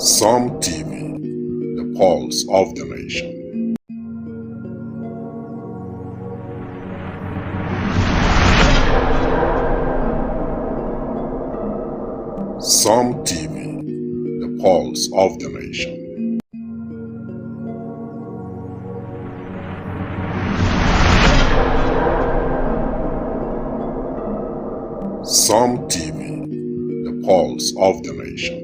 Some TV, the pulse of the nation. Some TV, the pulse of the nation. Some TV, the pulse of the nation.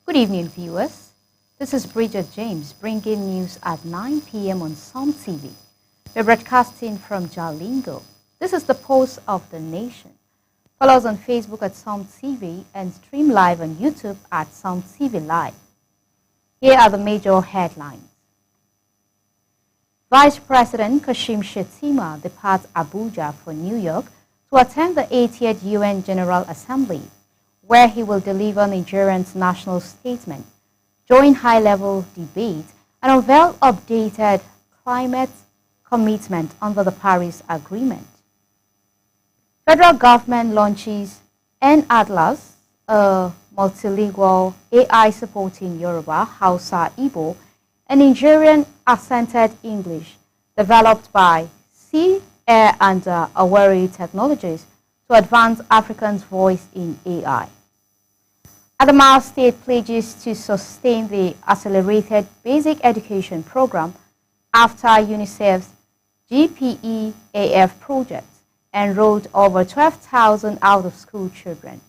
Good evening, viewers. This is Bridget James bringing news at 9 p.m. on Some TV. We're broadcasting from Jalingo. This is the pulse of the nation. Follow us on Facebook at Some TV and stream live on YouTube at Some TV Live. Here are the major headlines. Vice President Kashim Shettima departs Abuja for New York to attend the 80th UN General Assembly, where he will deliver Nigeria's national statement, join high-level debate, and unveil updated climate commitment under the Paris Agreement. Federal government launches N-Atlas, a multilingual AI supporting Yoruba, Hausa, Igbo, and Nigerian accented English, developed by Sea, Air, and Awari Technologies to advance Africans' voice in AI. Adamawa State pledges to sustain the accelerated basic education program after UNICEF's GPEAF project enrolled over 12,000 out-of-school children,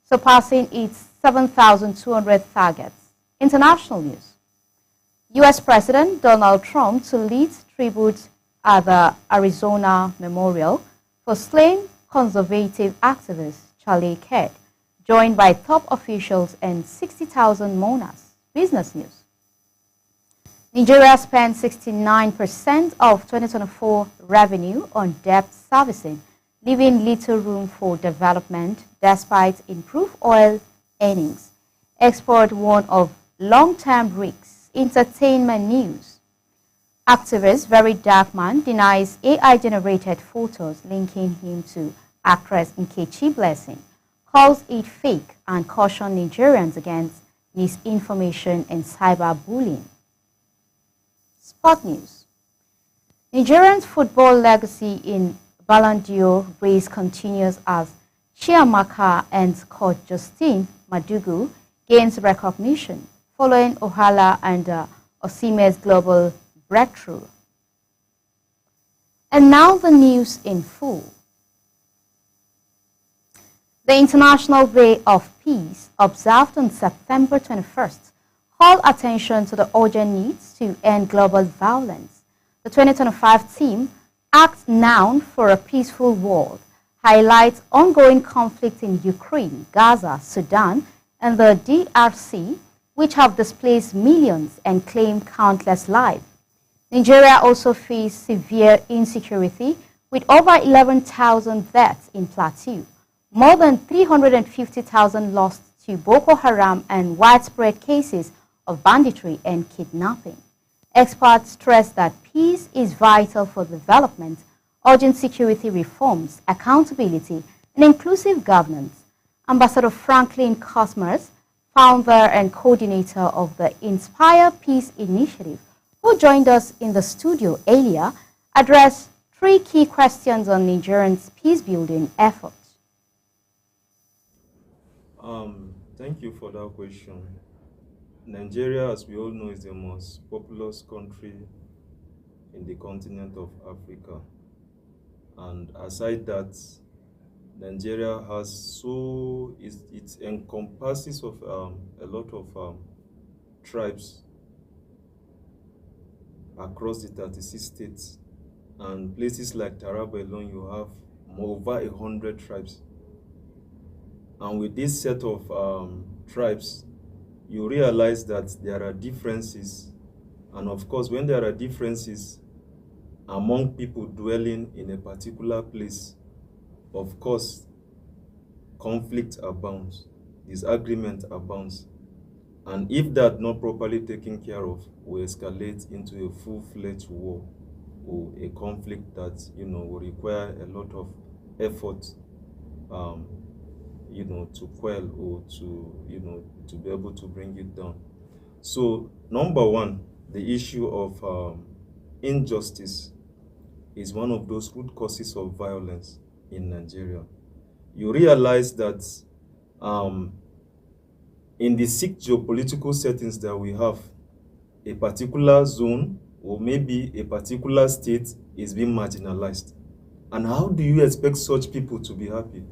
surpassing its 7,200 targets. International news. U.S. President Donald Trump to lead tribute at the Arizona Memorial for slain conservative activist Charlie Kirk, joined by top officials and 60,000 mourners. Business news. Nigeria spent 69% of 2024 revenue on debt servicing, leaving little room for development despite improved oil earnings. Export one of long-term risks. Entertainment news. Activist Very Dark Man denies AI-generated photos linking him to actress Nkechi Blessing, calls it fake, and cautions Nigerians against misinformation and cyberbullying. Sport news. Nigerians' football legacy in Ballon d'Or race continues as Chiamaka and coach Justine Madugu gains recognition following Ohala and Osime's global breakthrough. And now the news in full. The International Day of Peace, observed on September 21st, called attention to the urgent needs to end global violence. The 2025 theme, Act Now for a Peaceful World, highlights ongoing conflict in Ukraine, Gaza, Sudan, and the DRC, which have displaced millions and claimed countless lives. Nigeria also faced severe insecurity, with over 11,000 deaths in Plateau, more than 350,000 lost to Boko Haram, and widespread cases of banditry and kidnapping. Experts stress that peace is vital for development, urgent security reforms, accountability, and inclusive governance. Ambassador Franklin Cosmers, founder and coordinator of the Inspire Peace Initiative, who joined us in the studio earlier, addressed three key questions on Nigerians' peace-building efforts. Thank you for that question. Nigeria, as we all know, is the most populous country in the continent of Africa. And aside that, Nigeria has it encompasses of a lot of tribes across the 36 states. And places like Taraba alone, you have over 100 tribes. And with this set of tribes, you realize that there are differences. And of course, when there are differences among people dwelling in a particular place, of course, conflict abounds, disagreement abounds. And if that not properly taken care of, will escalate into a full-fledged war or a conflict that, will require a lot of effort, to quell or to be able to bring it down. So, number one, the issue of injustice is one of those root causes of violence in Nigeria. You realize that in the sick geopolitical settings that we have, a particular zone or maybe a particular state is being marginalized. And how do you expect such people to be happy?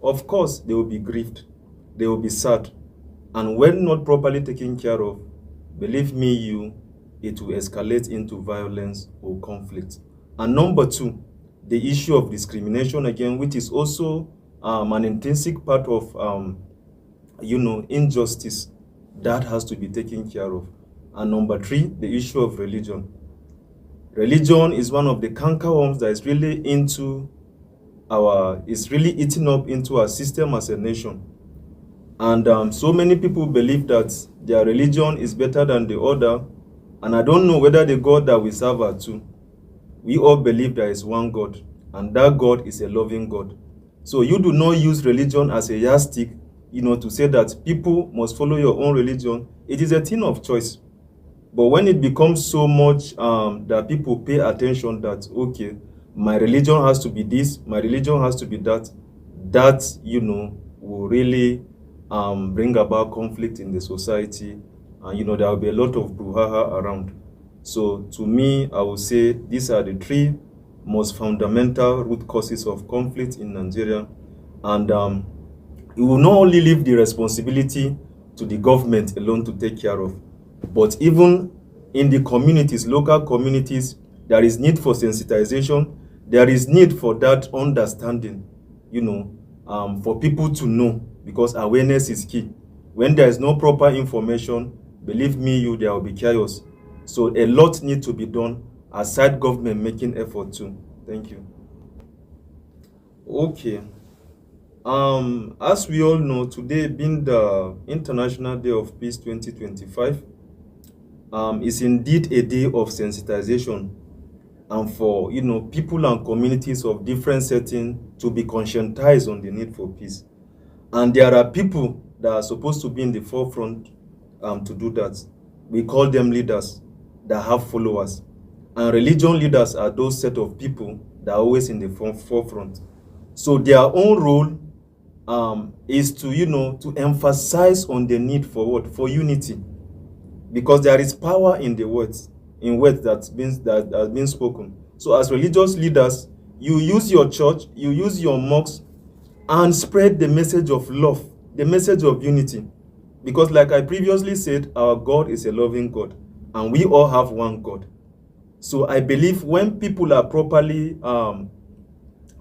Of course, they will be grieved, they will be sad. And when not properly taken care of, believe me, it will escalate into violence or conflict. And number two, the issue of discrimination again, which is also an intrinsic part of injustice that has to be taken care of. And number three, the issue of religion. Religion is one of the cankerworms that is really eating up into our system as a nation. And so many people believe that their religion is better than the other. And I don't know whether the God that we serve are two. We all believe there is one God, and that God is a loving God. So you do not use religion as a yardstick, to say that people must follow your own religion. It is a thing of choice. But when it becomes so much that people pay attention that, okay, my religion has to be this, my religion has to be that, will really bring about conflict in the society. And, there will be a lot of brouhaha around. So to me, I would say these are the three most fundamental root causes of conflict in Nigeria. And it will not only leave the responsibility to the government alone to take care of, but even in the communities, local communities, there is need for sensitization. There is need for that understanding, for people to know, because awareness is key. When there is no proper information, believe me, there will be chaos. So a lot needs to be done aside government making effort too. Thank you. Okay. As we all know, today being the International Day of Peace 2025, is indeed a day of sensitization and for people and communities of different settings to be conscientized on the need for peace. And there are people that are supposed to be in the forefront to do that. We call them leaders that have followers. And religion leaders are those set of people that are always in the forefront. So their own role is to emphasize on the need for what? For unity. Because there is power in the words, that has been spoken. So as religious leaders, you use your church, you use your mosques, and spread the message of love, the message of unity. Because like I previously said, our God is a loving God, and we all have one God. So I believe when people are properly, have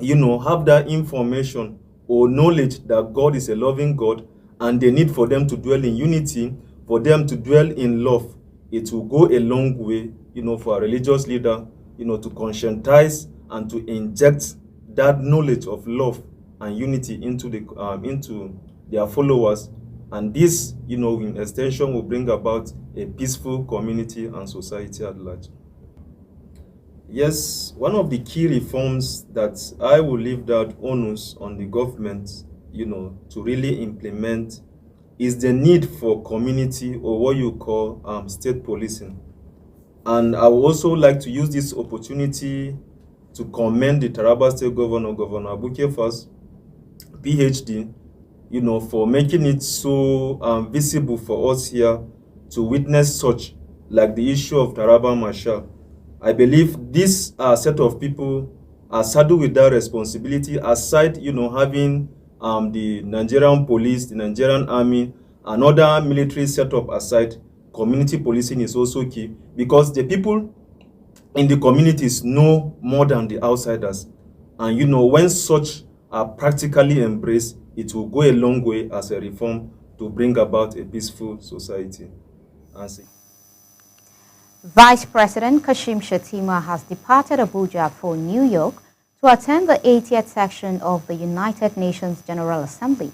that information or knowledge that God is a loving God, and the need for them to dwell in unity, for them to dwell in love, it will go a long way, for a religious leader, to conscientize and to inject that knowledge of love and unity into their followers. And this, in extension, will bring about a peaceful community and society at large. Yes, one of the key reforms that I will leave that onus on the government, to really implement is the need for community, or what you call state policing. And I would also like to use this opportunity to commend the Taraba State Governor, Governor Abuke Fass, PhD, for making it so visible for us here to witness such, like the issue of Taraba Marshal. I believe this set of people are saddled with that responsibility, aside, having the Nigerian police, the Nigerian army, and other military setup aside. Community policing is also key, because the people in the communities know more than the outsiders. And when such are practically embraced, it will go a long way as a reform to bring about a peaceful society. And Vice President Kashim Shettima has departed Abuja for New York to attend the 80th section of the United Nations General Assembly,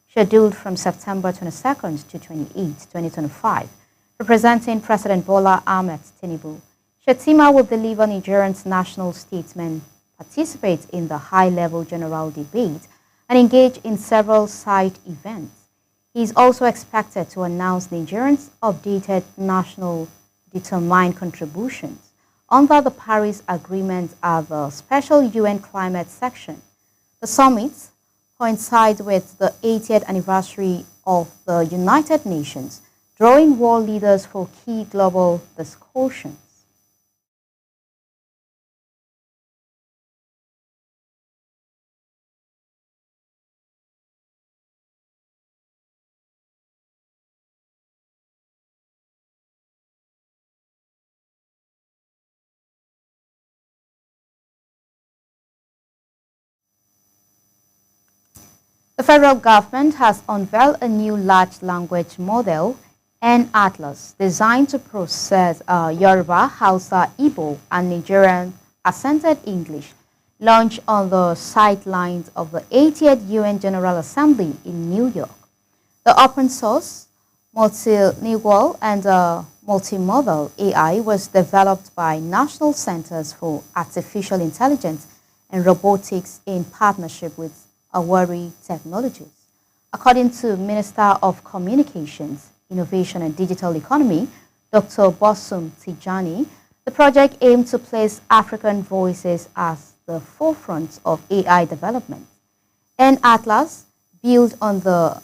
scheduled from September 22nd to 28, 2025, representing President Bola Ahmed Tinubu. Shettima will deliver Nigeria's national statesmen, participate in the high-level general debate, and engage in several side events. He is also expected to announce Nigerians' updated national determined contributions under the Paris Agreement at the special UN climate section. The summit coincides with the 80th anniversary of the United Nations, drawing world leaders for key global discussions. The federal government has unveiled a new large language model, N-Atlas, designed to process Yoruba, Hausa, Igbo, and Nigerian accented English, launched on the sidelines of the 80th UN General Assembly in New York. The open source, multilingual, and multimodal AI was developed by National Centers for Artificial Intelligence and Robotics in partnership with Awari Technologies. According to Minister of Communications, Innovation and Digital Economy, Dr. Bossum Tijani, the project aimed to place African voices as the forefront of AI development. N-Atlas, built on the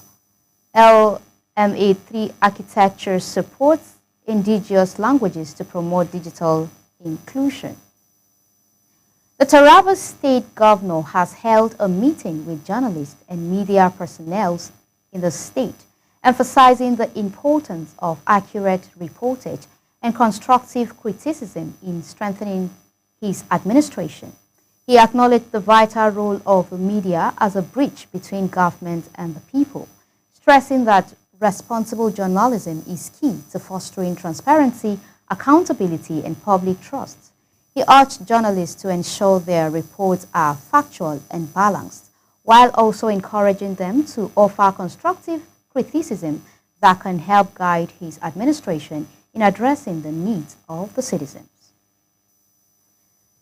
LMA3 architecture, supports indigenous languages to promote digital inclusion. The Taraba State Governor has held a meeting with journalists and media personnel in the state, emphasizing the importance of accurate reportage and constructive criticism in strengthening his administration. He acknowledged the vital role of the media as a bridge between government and the people, stressing that responsible journalism is key to fostering transparency, accountability, and public trust. He urged journalists to ensure their reports are factual and balanced, while also encouraging them to offer constructive criticism that can help guide his administration in addressing the needs of the citizens.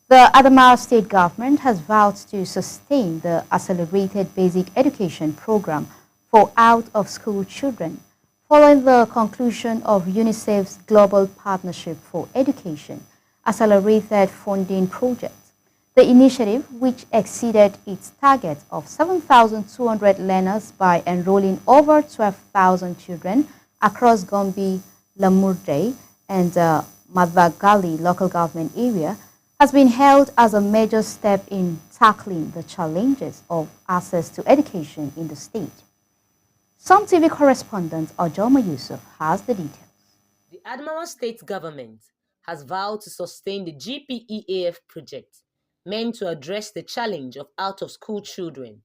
The Adamawa state government has vowed to sustain the accelerated basic education program for out-of-school children following the conclusion of UNICEF's Global Partnership for Education accelerated funding project. The initiative, which exceeded its target of 7,200 learners by enrolling over 12,000 children across Gombe, Lamurde, and Madagali local government area, has been held as a major step in tackling the challenges of access to education in the state. Some TV correspondent Ojoma Yusuf has the details. The Adamawa state government has vowed to sustain the GPEAF project, meant to address the challenge of out-of-school children,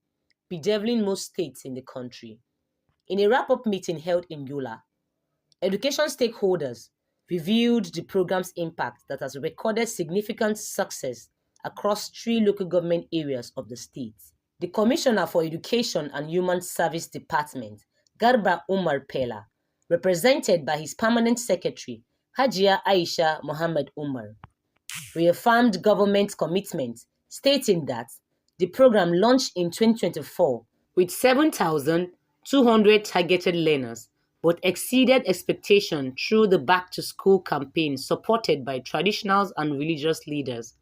bedeviling most states in the country. In a wrap-up meeting held in Yola, education stakeholders reviewed the program's impact that has recorded significant success across 3 local government areas of the state. The Commissioner for Education and Human Service Department, Garba Umar Pella, represented by his permanent secretary, Hajia Aisha Mohammed Umar, reaffirmed government's commitment, stating that the program launched in 2024 with 7,200 targeted learners, but exceeded expectation through the back-to-school campaign supported by traditionals and religious leaders,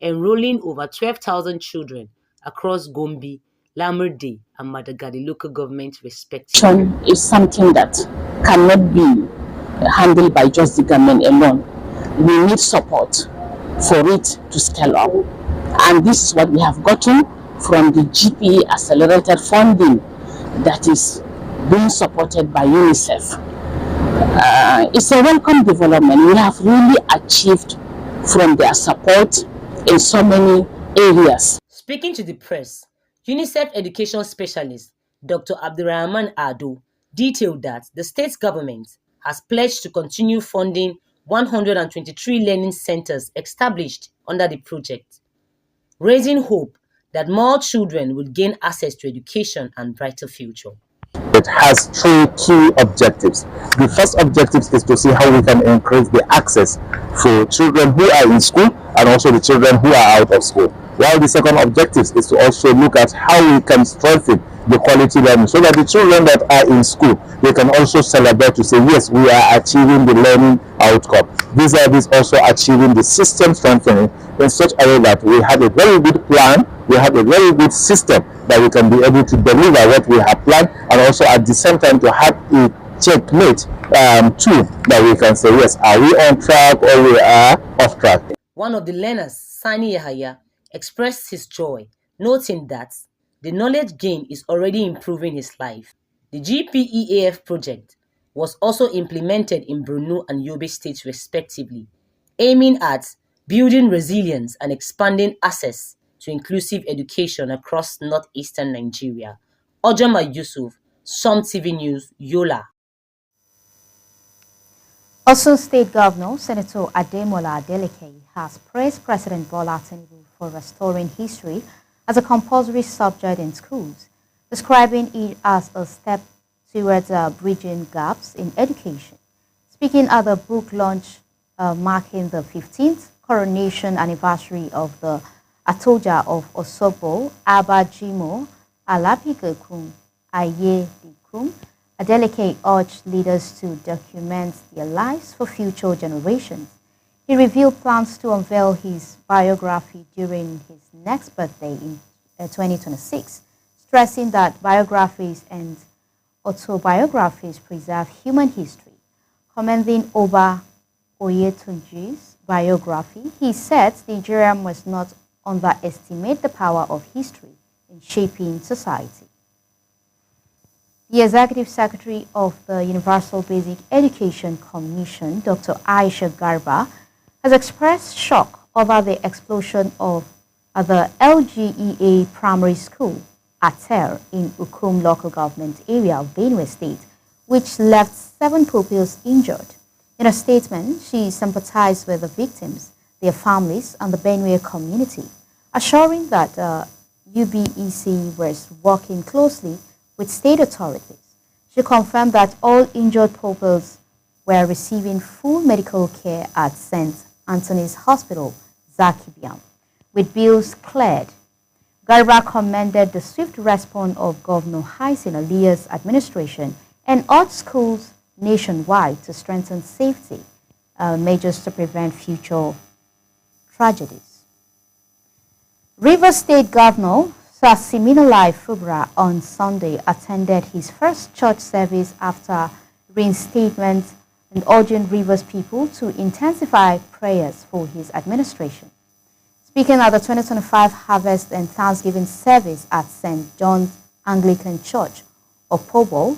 enrolling over 12,000 children across Gombe, Lamurde, and Madagali local governments respectively. Is something that cannot be handled by just the government alone. We need support for it to scale up. And this is what we have gotten from the GPE accelerated funding that is being supported by UNICEF. It's a welcome development. We have really achieved from their support in so many areas. Speaking to the press, UNICEF education specialist Dr. Abdurrahman Ado detailed that the state government has pledged to continue funding 123 learning centers established under the project, raising hope that more children will gain access to education and brighter future. It has three key objectives. The first objective is to see how we can increase the access for children who are in school and also the children who are out of school. While the second objective is to also look at how we can strengthen the quality learning so that the children that are in school, they can also celebrate to say, yes, we are achieving the learning outcome. Vis-a-vis also achieving the system strengthening in such a way that we have a very good plan, we have a very good system that we can be able to deliver what we have planned, and also at the same time to have a checkmate tool that we can say, yes, are we on track or we are off track. One of the learners, Sani Yahaya, expressed his joy, noting that the knowledge gain is already improving his life. The GPEAF project was also implemented in Borno and Yobe states respectively, aiming at building resilience and expanding access to inclusive education across northeastern Nigeria. Ojama Yusuf, Som TV News, Yola. Osun State Governor Senator Ademola Adeleke has praised President Bola Tinubu for restoring history as a compulsory subject in schools, describing it as a step towards bridging gaps in education. Speaking at the book launch marking the 15th coronation anniversary of the Atoja of Osogbo, Abba Jimo Alapigekum Aye Dikum, Adeleke urged leaders to document their lives for future generations. He revealed plans to unveil his biography during his next birthday in 2026, stressing that biographies and autobiographies preserve human history. Commending Oba Oyetunji's biography, he said Nigeria must not underestimate the power of history in shaping society. The Executive Secretary of the Universal Basic Education Commission, Dr. Aisha Garba, has expressed shock over the explosion of the LGEA primary school at Ter in Ukum local government area of Benue State, which left 7 pupils injured. In a statement, she sympathized with the victims, their families, and the Benue community, assuring that UBEC was working closely with state authorities. She confirmed that all injured pupils were receiving full medical care at St. Anthony's Hospital, Zakibiam, with bills cleared. Garba commended the swift response of Governor Haisin Aliya's administration and urged schools nationwide to strengthen safety measures to prevent future tragedies. Rivers State Governor Siminalai Fubra on Sunday attended his first church service after reinstatement and urging Rivers people to intensify prayers for his administration. Speaking at the 2025 Harvest and Thanksgiving service at St. John's Anglican Church of Pobo,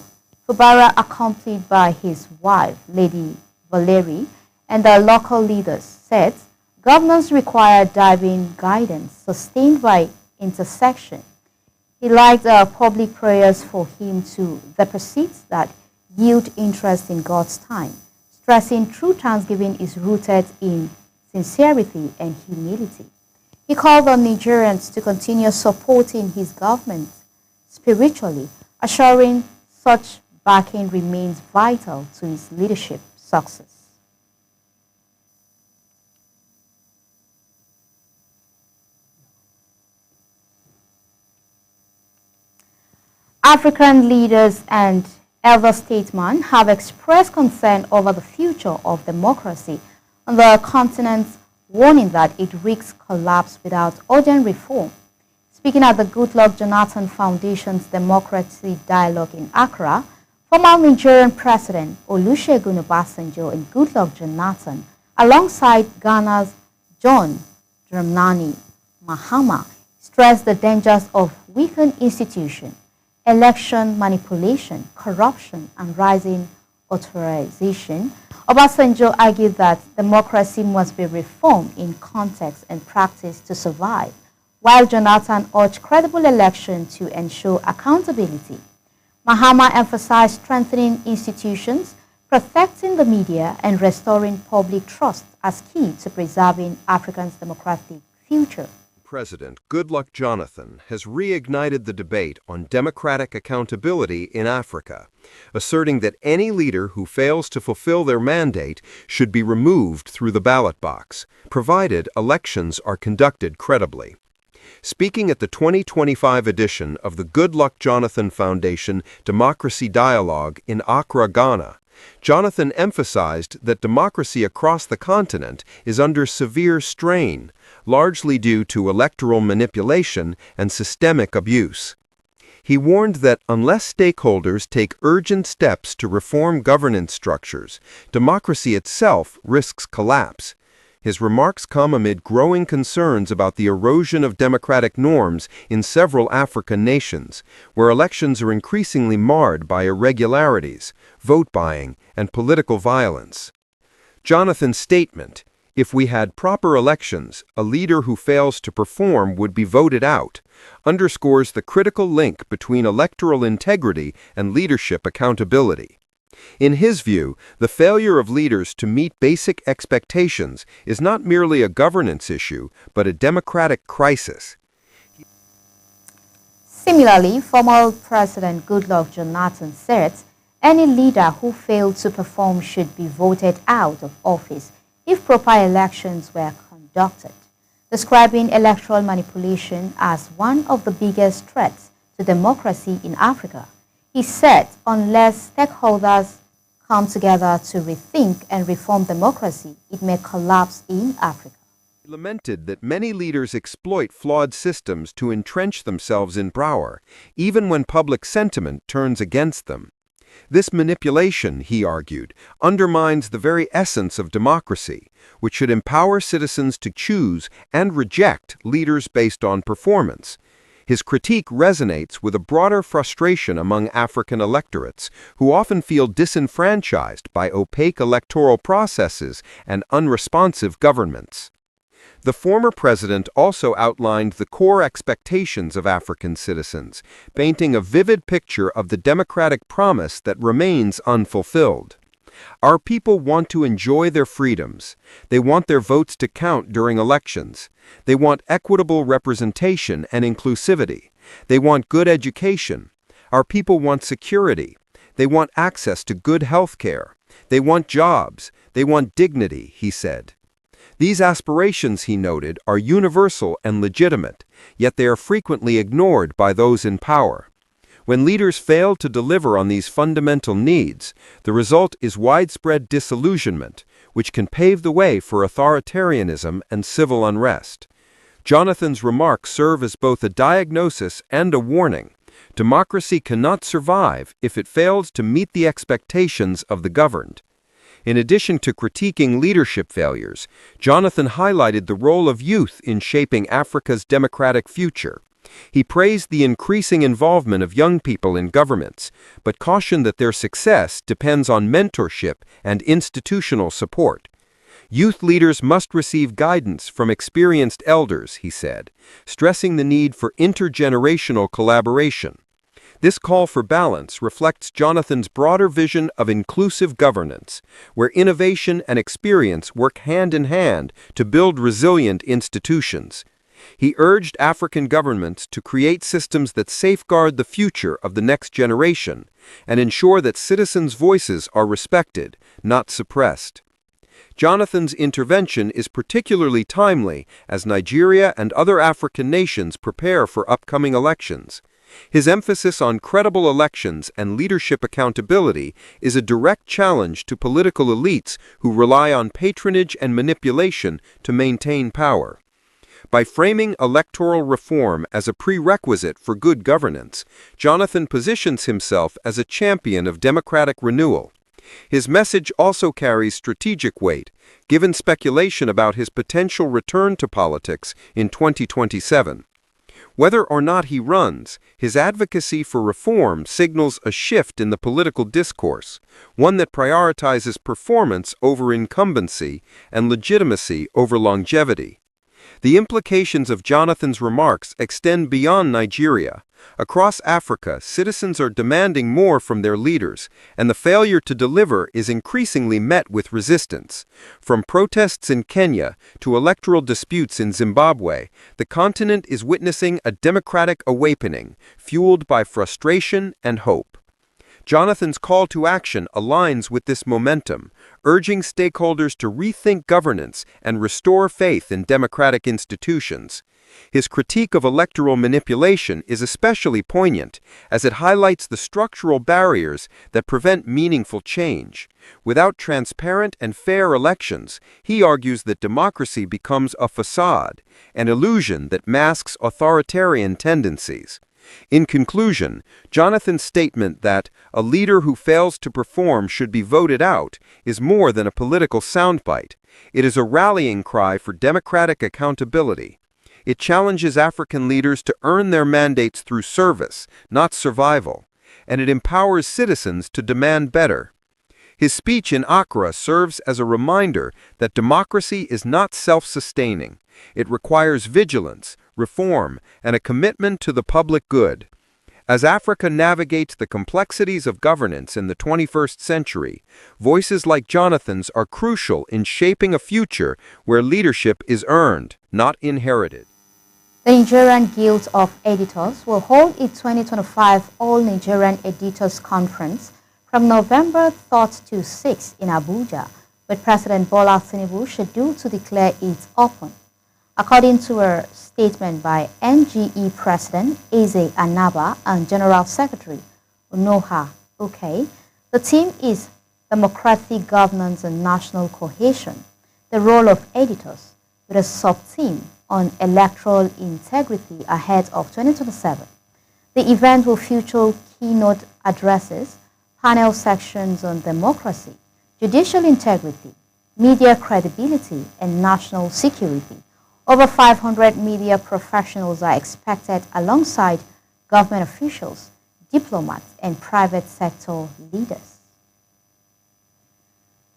Fubara, accompanied by his wife, Lady Valerie, and the local leaders, said governors require diving guidance sustained by intersection. He liked public prayers for him to the pursuits that yield interest in God's time, stressing true thanksgiving is rooted in sincerity and humility. He called on Nigerians to continue supporting his government spiritually, assuring such backing remains vital to his leadership success. African leaders and elder statesmen have expressed concern over the future of democracy on the continent, warning that it risks collapse without urgent reform. Speaking at the Goodluck Jonathan Foundation's Democracy Dialogue in Accra, former Nigerian President Olusegun Obasanjo and Goodluck Jonathan, alongside Ghana's John Dramani Mahama, stressed the dangers of weakened institutions, election manipulation, corruption, and rising authorization. Obasanjo argued that democracy must be reformed in context and practice to survive, while Jonathan urged credible election to ensure accountability. Mahama emphasized strengthening institutions, protecting the media, and restoring public trust as key to preserving Africa's democratic future. President Goodluck Jonathan has reignited the debate on democratic accountability in Africa, asserting that any leader who fails to fulfill their mandate should be removed through the ballot box, provided elections are conducted credibly. Speaking at the 2025 edition of the Goodluck Jonathan Foundation Democracy Dialogue in Accra, Ghana, Jonathan emphasized that democracy across the continent is under severe strain, largely due to electoral manipulation and systemic abuse. He warned that unless stakeholders take urgent steps to reform governance structures, democracy itself risks collapse. His remarks come amid growing concerns about the erosion of democratic norms in several African nations, where elections are increasingly marred by irregularities, vote buying, and political violence. Jonathan's statement, "If we had proper elections, a leader who fails to perform would be voted out," underscores the critical link between electoral integrity and leadership accountability. In his view, the failure of leaders to meet basic expectations is not merely a governance issue, but a democratic crisis. Similarly, former President Goodluck Jonathan said any leader who failed to perform should be voted out of office if proper elections were conducted, describing electoral manipulation as one of the biggest threats to democracy in Africa. He said unless stakeholders come together to rethink and reform democracy, it may collapse in Africa. He lamented that many leaders exploit flawed systems to entrench themselves in power, even when public sentiment turns against them. This manipulation, he argued, undermines the very essence of democracy, which should empower citizens to choose and reject leaders based on performance. His critique resonates with a broader frustration among African electorates, who often feel disenfranchised by opaque electoral processes and unresponsive governments. The former president also outlined the core expectations of African citizens, painting a vivid picture of the democratic promise that remains unfulfilled. Our people want to enjoy their freedoms. They want their votes to count during elections. They want equitable representation and inclusivity. They want good education. Our people want security. They want access to good health care. They want jobs. They want dignity, he said. These aspirations, he noted, are universal and legitimate, yet they are frequently ignored by those in power. When leaders fail to deliver on these fundamental needs, the result is widespread disillusionment, which can pave the way for authoritarianism and civil unrest. Jonathan's remarks serve as both a diagnosis and a warning. Democracy cannot survive if it fails to meet the expectations of the governed. In addition to critiquing leadership failures, Jonathan highlighted the role of youth in shaping Africa's democratic future. He praised the increasing involvement of young people in governments, but cautioned that their success depends on mentorship and institutional support. Youth leaders must receive guidance from experienced elders, he said, stressing the need for intergenerational collaboration. This call for balance reflects Jonathan's broader vision of inclusive governance, where innovation and experience work hand in hand to build resilient institutions. He urged African governments to create systems that safeguard the future of the next generation and ensure that citizens' voices are respected, not suppressed. Jonathan's intervention is particularly timely as Nigeria and other African nations prepare for upcoming elections. His emphasis on credible elections and leadership accountability is a direct challenge to political elites who rely on patronage and manipulation to maintain power. By framing electoral reform as a prerequisite for good governance, Jonathan positions himself as a champion of democratic renewal. His message also carries strategic weight, given speculation about his potential return to politics in 2027. Whether or not he runs, his advocacy for reform signals a shift in the political discourse, one that prioritizes performance over incumbency and legitimacy over longevity. The implications of Jonathan's remarks extend beyond Nigeria. Across Africa, citizens are demanding more from their leaders, and the failure to deliver is increasingly met with resistance. From protests in Kenya to electoral disputes in Zimbabwe, the continent is witnessing a democratic awakening, fueled by frustration and hope. Jonathan's call to action aligns with this momentum, urging stakeholders to rethink governance and restore faith in democratic institutions. His critique of electoral manipulation is especially poignant, as it highlights the structural barriers that prevent meaningful change. Without transparent and fair elections, he argues that democracy becomes a facade, an illusion that masks authoritarian tendencies. In conclusion, Jonathan's statement that a leader who fails to perform should be voted out is more than a political soundbite. It is a rallying cry for democratic accountability. It challenges African leaders to earn their mandates through service, not survival, and it empowers citizens to demand better. His speech in Accra serves as a reminder that democracy is not self-sustaining. It requires vigilance, reform, and a commitment to the public good. As Africa navigates the complexities of governance in the 21st century, voices like Jonathan's are crucial in shaping a future where leadership is earned, not inherited. The Nigerian Guild of Editors will hold its 2025 All-Nigerian Editors Conference from November 3rd to 6th in Abuja, with President Bola Tinubu scheduled to declare it open. According to a statement by NGE President Eze Anaba and General Secretary Unoha Uke, the theme is democratic governance and national cohesion, the role of editors, with a sub-theme on electoral integrity ahead of 2027. The event will feature keynote addresses, panel sections on democracy, judicial integrity, media credibility, and national security. Over 500 media professionals are expected alongside government officials, diplomats, and private sector leaders.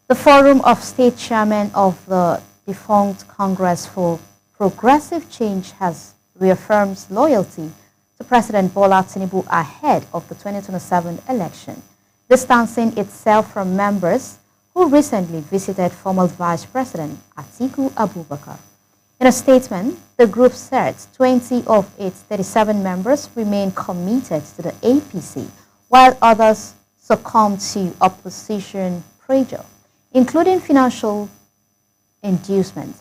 The Forum of State Chairmen of the defunct Congress for Progressive Change has reaffirmed loyalty to President Bola Tinubu ahead of the 2027 election, distancing itself from members who recently visited former Vice President Atiku Abubakar. In a statement, the group said 20 of its 37 members remain committed to the APC, while others succumbed to opposition pressure, including financial inducement.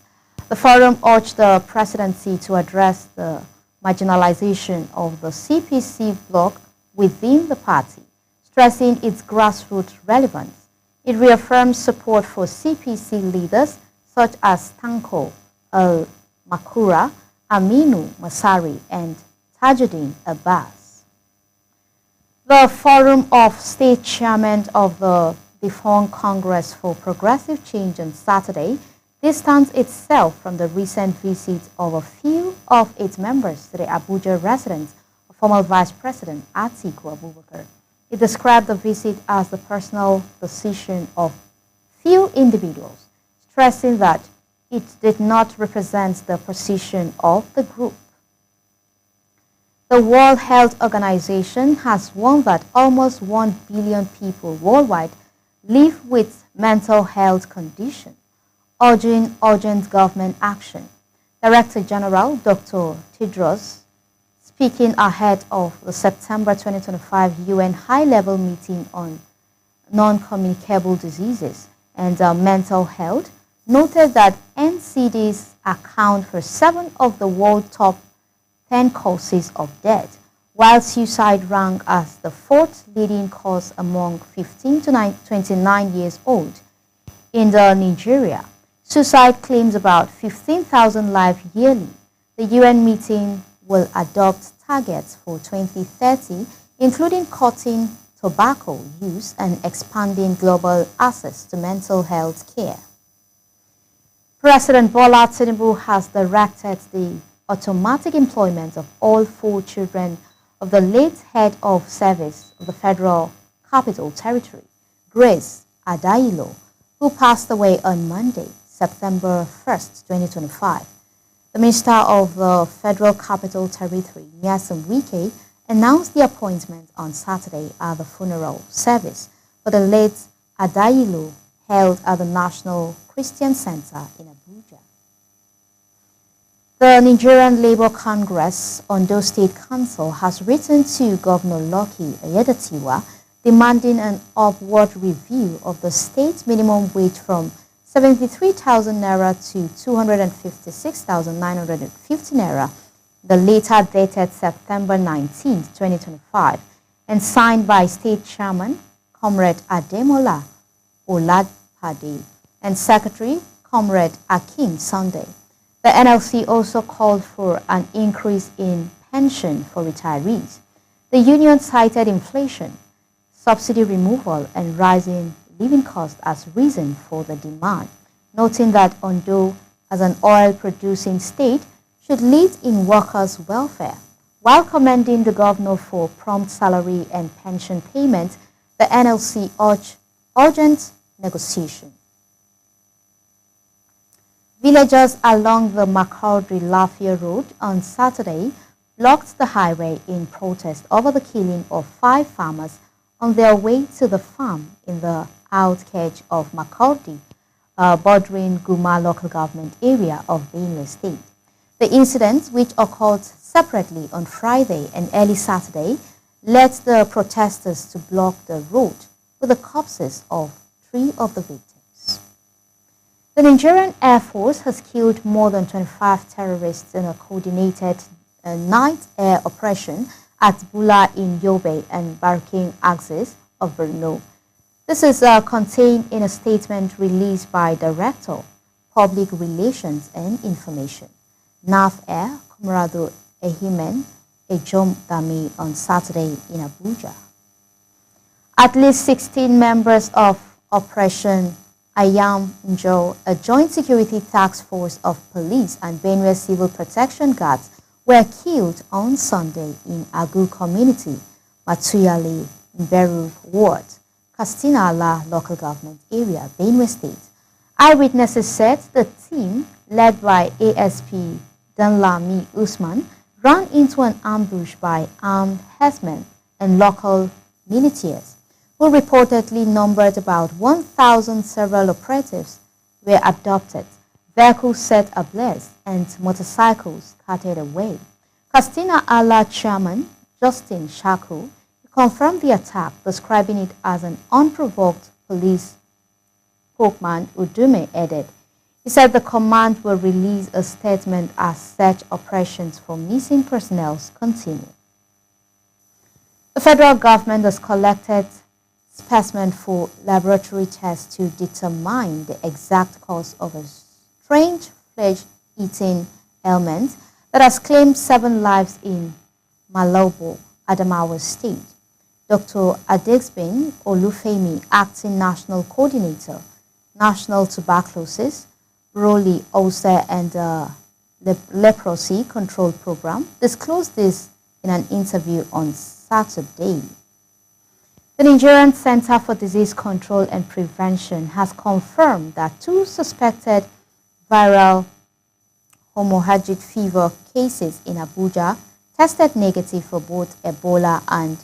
The forum urged the presidency to address the marginalization of the CPC bloc within the party, stressing its grassroots relevance. It reaffirms support for CPC leaders such as Tanko Al-Makura, Aminu Masari, and Tajuddin Abbas. The Forum of State Chairmen of the defunct Congress for Progressive Change on Saturday distanced itself from the recent visit of a few of its members to the Abuja residence of former Vice President Atiku Abubakar. It described the visit as the personal decision of few individuals, stressing that it did not represent the position of the group. The World Health Organization has warned that almost 1 billion people worldwide live with mental health conditions, urging urgent government action. Director General Dr. Tedros, speaking ahead of the September 2025 UN high-level meeting on non-communicable diseases and mental health, noted that NCDs account for 7 of the world's top 10 causes of death, while suicide ranks as the 4th leading cause among 15 to 29 years old. In Nigeria, suicide claims about 15,000 lives yearly. The UN meeting will adopt targets for 2030, including cutting tobacco use and expanding global access to mental health care. President Bola Tinubu has directed the automatic employment of all 4 children of the late head of service of the Federal Capital Territory, Grace Adailo, who passed away on Monday, September 1st, 2025. The Minister of the Federal Capital Territory, Nyesom Wike, announced the appointment on Saturday at the funeral service for the late Adayilo held at the National Christian Center in Abuja. The Nigerian Labour Congress Ondo State Council has written to Governor Lucky Ayedatiwa demanding an upward review of the state minimum wage from 73,000 naira to 256,950 naira, the later dated September 19, 2025, and signed by State Chairman Comrade Ademola Oladpade and Secretary Comrade Akim Sunday. The NLC also called for an increase in pension for retirees. The union cited inflation, subsidy removal, and rising living costs as reason for the demand, noting that Ondo, as an oil-producing state, should lead in workers' welfare. While commending the governor for prompt salary and pension payments, the NLC urged urgent negotiation. Villagers along the Makurdi-Lafia Road on Saturday blocked the highway in protest over the killing of 5 farmers on their way to the farm in the outskirts of Makurdi, bordering Guma local government area of Benue State. The incident, which occurred separately on Friday and early Saturday, led the protesters to block the road with the corpses of 3 of the victims. The Nigerian Air Force has killed more than 25 terrorists in a coordinated night air operation at Bula in Yobe and Barking axis of Borno. This is contained in a statement released by Director, Public Relations and Information, NAF Air Comrado Ehimen Ejom Dami on Saturday in Abuja. At least 16 members of Operation Ayam Njo, a joint security task force of police and Benue Civil Protection Guards, were killed on Sunday in Agu Community, Matuyali, Beru Ward, Kastinala Local Government Area, Benue State. Eyewitnesses said the team, led by ASP Danlami Usman, ran into an ambush by armed herdsmen and local militias, who reportedly numbered about 1,000. Several operatives were abducted, vehicles set ablaze, and motorcycles carted away. Kastina Allah chairman Justin Shaku confirmed the attack, describing it as an unprovoked police spokesman Udume added. He said the command will release a statement as search operations for missing personnel continue. The federal government has collected specimen for laboratory tests to determine the exact cause of a strange flesh-eating ailment that has claimed 7 lives in Malobo, Adamawa State. Dr. Adegbin Olufemi, Acting National Coordinator, National Tuberculosis, Broly, Ulcer and Leprosy Control Program, disclosed this in an interview on Saturday. The Nigerian Center for Disease Control and Prevention has confirmed that 2 suspected viral hemorrhagic fever cases in Abuja tested negative for both Ebola and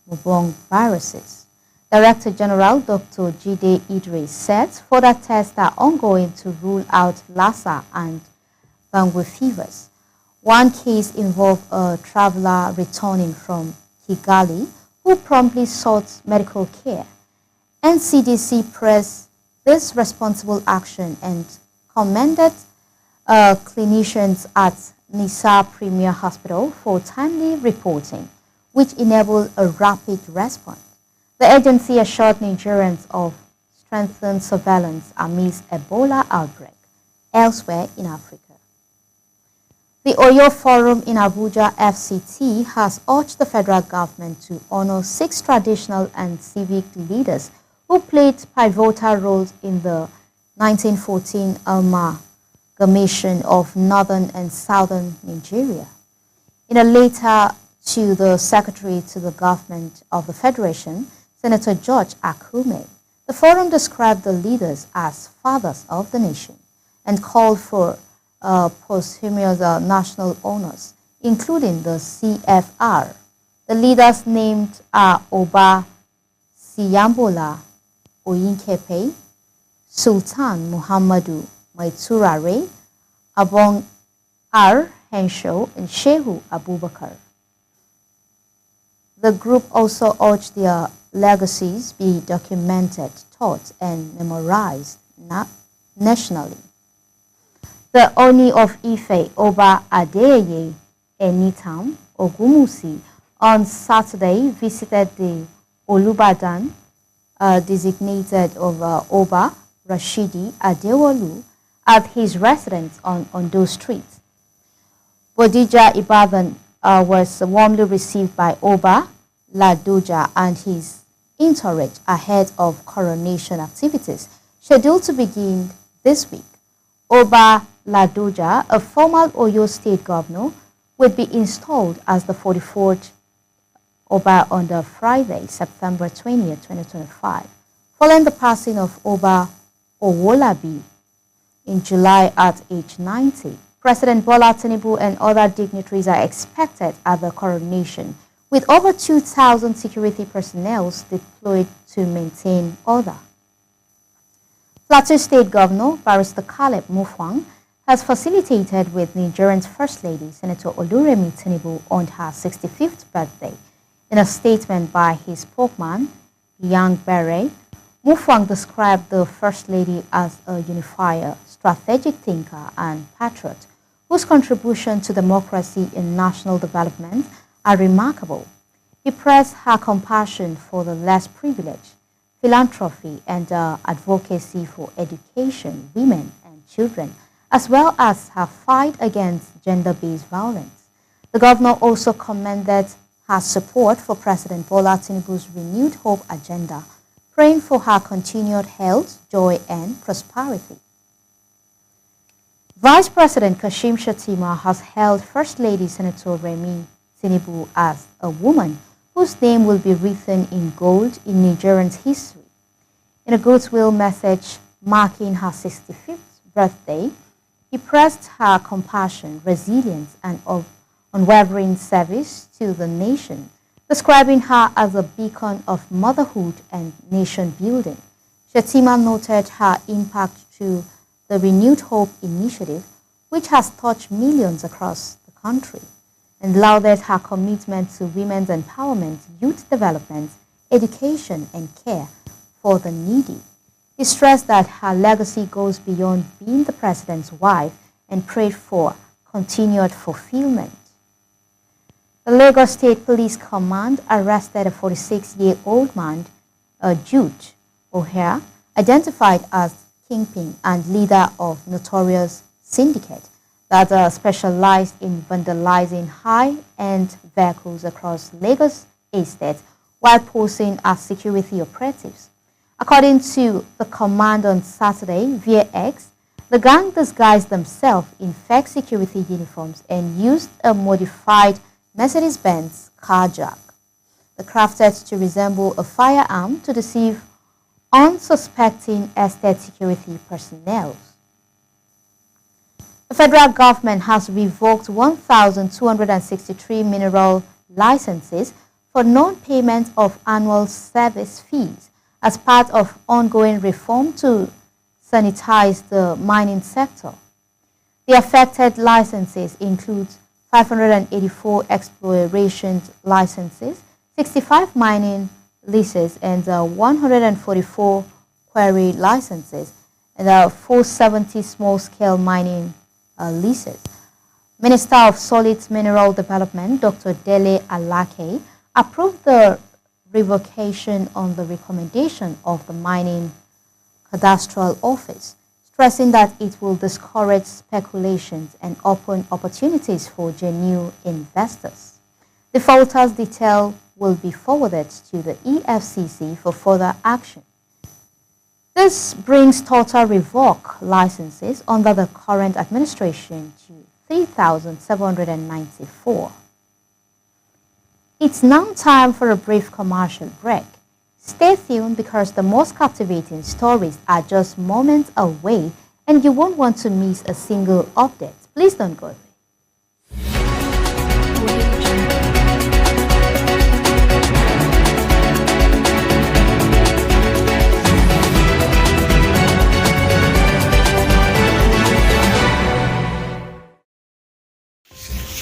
Marburg viruses. Director General Dr. Jide Idris said further tests are ongoing to rule out Lassa and dengue fevers. One case involved a traveler returning from Kigali who promptly sought medical care. NCDC praised this responsible action and commended clinicians at Nisa Premier Hospital for timely reporting, which enabled a rapid response. The agency assured Nigerians of strengthened surveillance amidst Ebola outbreak elsewhere in Africa. The Oyo Forum in Abuja FCT has urged the federal government to honor 6 traditional and civic leaders who played pivotal roles in the 1914 amalgamation of northern and southern Nigeria. In a letter to the Secretary to the Government of the Federation, Senator George Akume, the forum described the leaders as fathers of the nation and called for posthumous national honors, including the CFR. The leaders named are Oba Siyambola Oyinkepe, Sultan Muhammadu Maiturare, Abong R. Henshaw, and Shehu Abubakar. The group also urged their legacies be documented, taught, and memorized nationally. The Oni of Ife, Oba Adeyeye Enitam Ogumusi, on Saturday visited the Olubadan, designated of Oba Rashidi Adewolu, at his residence on Ondo Street. Bodija Ibadan was warmly received by Oba Ladoja and his entourage ahead of coronation activities scheduled to begin this week. Oba Ladoja, a former Oyo State governor, would be installed as the 44th Oba on the Friday, September 20, 2025, following the passing of Oba Owolabi in July at age 90. President Bola Tinubu and other dignitaries are expected at the coronation, with over 2,000 security personnel deployed to maintain order. Plateau State Governor Barrister Caleb Mutfwang has facilitated with Nigerian's First Lady, Senator Oluremi Tinubu, on her 65th birthday. In a statement by his spokesman, Yang Bere, Mutfwang described the First Lady as a unifier, strategic thinker, and patriot, whose contribution to democracy and national development are remarkable. He pressed her compassion for the less privileged, philanthropy, and advocacy for education, women, and children, as well as her fight against gender-based violence. The governor also commended her support for President Bola Tinubu's renewed hope agenda, praying for her continued health, joy, and prosperity. Vice President Kashim Shettima has hailed First Lady Senator Remi Tinubu as a woman whose name will be written in gold in Nigerians' history. In a goodwill message marking her 65th birthday, he pressed her compassion, resilience, and unwavering service to the nation, describing her as a beacon of motherhood and nation building. Shettima noted her impact through the Renewed Hope initiative, which has touched millions across the country, and lauded her commitment to women's empowerment, youth development, education, and care for the needy. He stressed that her legacy goes beyond being the president's wife and prayed for continued fulfillment. The Lagos State Police Command arrested a 46-year-old man, Jude O'Hare, identified as kingpin and leader of notorious syndicate that specialized in vandalizing high-end vehicles across Lagos Estate while posing as security operatives. According to the command on Saturday via X, the gang disguised themselves in fake security uniforms and used a modified Mercedes-Benz car jack, crafted to resemble a firearm to deceive unsuspecting estate security personnel. The federal government has revoked 1,263 mineral licenses for non-payment of annual service fees as part of ongoing reform to sanitize the mining sector. The affected licenses include 584 exploration licenses, 65 mining leases, and 144 quarry licenses, and 470 small-scale mining leases. Minister of Solid Mineral Development, Dr. Dele Alake, approved the revocation on the recommendation of the Mining Cadastral Office, stressing that it will discourage speculations and open opportunities for genuine investors. Defaulters' detail will be forwarded to the EFCC for further action. This brings total revoked licenses under the current administration to 3,794. It's now time for a brief commercial break. Stay tuned because the most captivating stories are just moments away and you won't want to miss a single update. Please don't go away.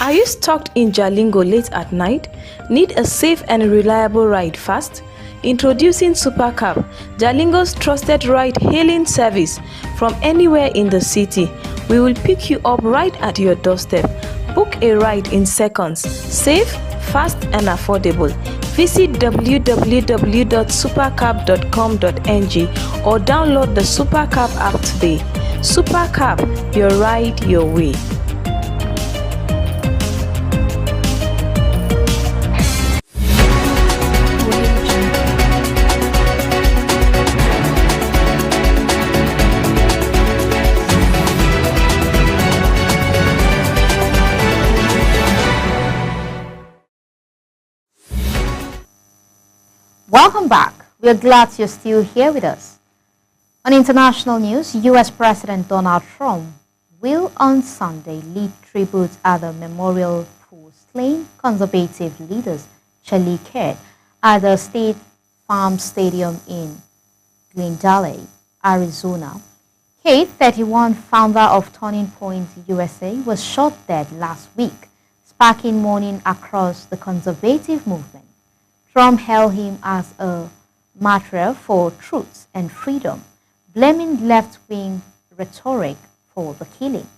Are you stuck in Jalingo late at night? Need a safe and reliable ride fast? Introducing Supercab, Jalingo's trusted ride-hailing service from anywhere in the city. We will pick you up right at your doorstep. Book a ride in seconds. Safe, fast and affordable. Visit www.supercab.com.ng or download the Supercab app today. Supercab, your ride your way. Welcome back. We are glad you're still here with us. On international news, U.S. President Donald Trump will on Sunday lead tribute at the memorial for slain conservative leaders Charlie Kirk at the State Farm Stadium in Glendale, Arizona. Kate, 31, founder of Turning Point USA, was shot dead last week, sparking mourning across the conservative movement. Trump hailed him as a martyr for truth and freedom, blaming left-wing rhetoric for the killing.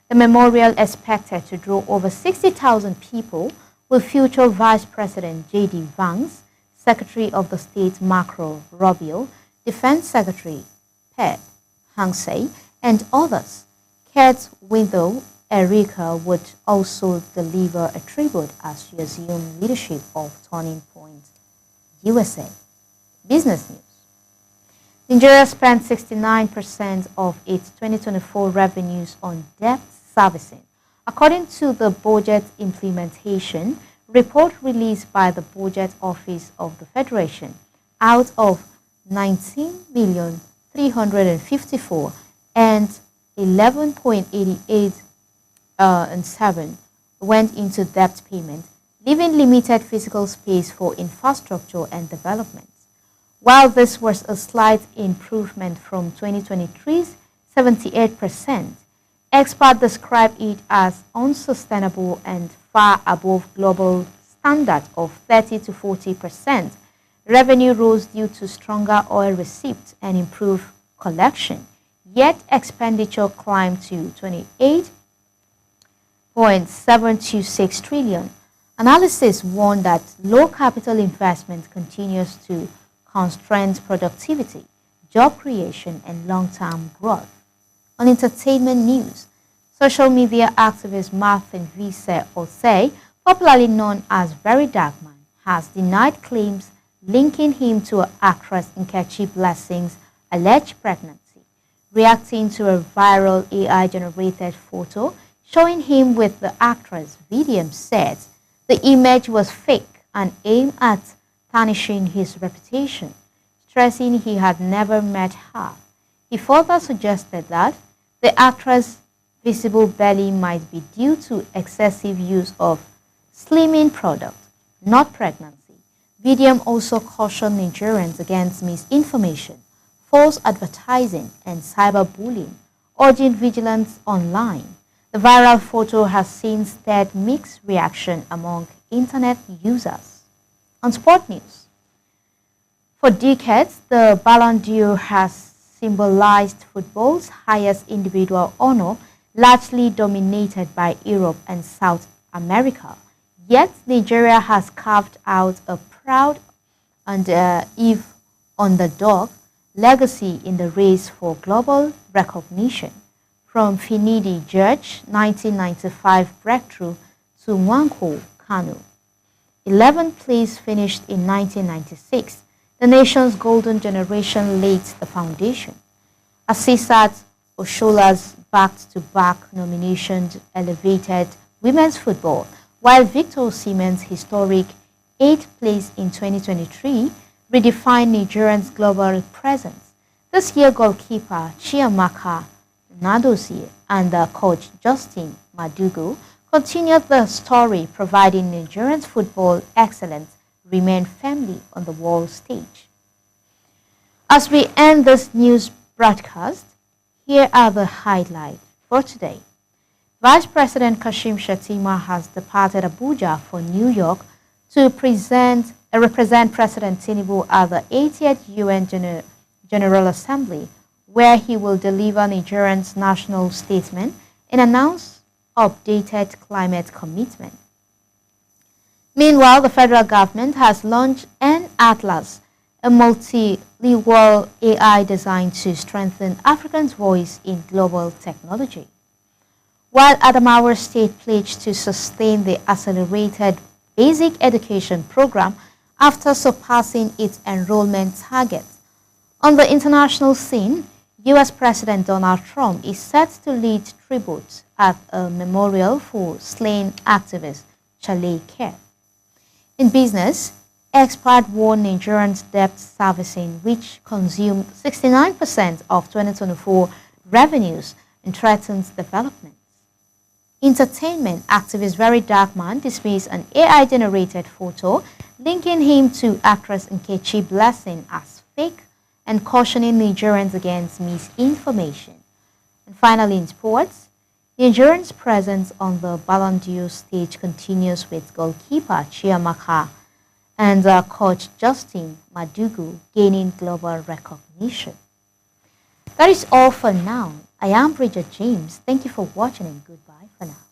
The memorial, expected to draw over 60,000 people, will feature Vice President J.D. Vance, Secretary of the State Marco Rubio, Defense Secretary Pete Hegseth, and others. Kate's widow, Erica, would also deliver a tribute as she assumed leadership of Turning Point USA. Business news. Nigeria spent 69% of its 2024 revenues on debt servicing, according to the budget implementation report released by the Budget Office of the Federation. Out of 19,354 and 11.88 and 7 went into debt payment, leaving limited physical space for infrastructure and development. While this was a slight improvement from 2023's 78%, experts describe it as unsustainable and far above global standard of 30 to 40%. Revenue rose due to stronger oil receipts and improved collection, yet expenditure climbed to 28.726 trillion. Analysis warned that low capital investment continues to constrain productivity, job creation, and long-term growth. On entertainment news, social media activist Martin Vise Osei, popularly known as Very Dark Man, has denied claims linking him to actress Nkechi Blessing's alleged pregnancy. Reacting to a viral AI-generated photo showing him with the actress, Vidiam said the image was fake and aimed at tarnishing his reputation, stressing he had never met her. He further suggested that the actress' visible belly might be due to excessive use of slimming product, not pregnancy. Vidiam also cautioned Nigerians against misinformation, false advertising, and cyberbullying, urging vigilance online. The viral photo has since stirred mixed reaction among internet users. On sport news, for decades, the Ballon d'Or has symbolized football's highest individual honor, largely dominated by Europe and South America. Yet, Nigeria has carved out a proud and if underdog legacy in the race for global recognition. From Finidi George 1995 breakthrough to Nwankwo Kanu. 11th place finished in 1996. The nation's golden generation laid the foundation. Asisat Oshola's back-to-back nominations elevated women's football, while Victor Osimhen's historic 8th place in 2023 redefined Nigerians' global presence. This year, goalkeeper Chiamaka Nadozie and coach Justin Madugu continued the story, providing Nigerian football excellence remain firmly on the world stage. As we end this news broadcast, here are the highlights for today. Vice President Kashim Shettima has departed Abuja for New York to represent President Tinubu at the 80th UN General Assembly, where he will deliver Nigeria's national statement and announce updated climate commitment. Meanwhile, the federal government has launched an atlas, a multilingual AI designed to strengthen Africans' voice in global technology. While Adamawa State pledged to sustain the accelerated basic education program after surpassing its enrollment target. On the international scene, U.S. President Donald Trump is set to lead tribute at a memorial for slain activist Charlie Kirk. In business, expert warned Nigerians' debt servicing, which consumed 69% of 2024 revenues and threatens development. Entertainment activist Very Dark Man dismissed an AI-generated photo linking him to actress Nkechi Blessing as fake and cautioning Nigerians against misinformation. And finally, in sports, Nigerians' presence on the Ballon d'Or stage continues with goalkeeper Chiamaka and coach Justin Madugu gaining global recognition. That is all for now. I am Bridget James. Thank you for watching and goodbye for now.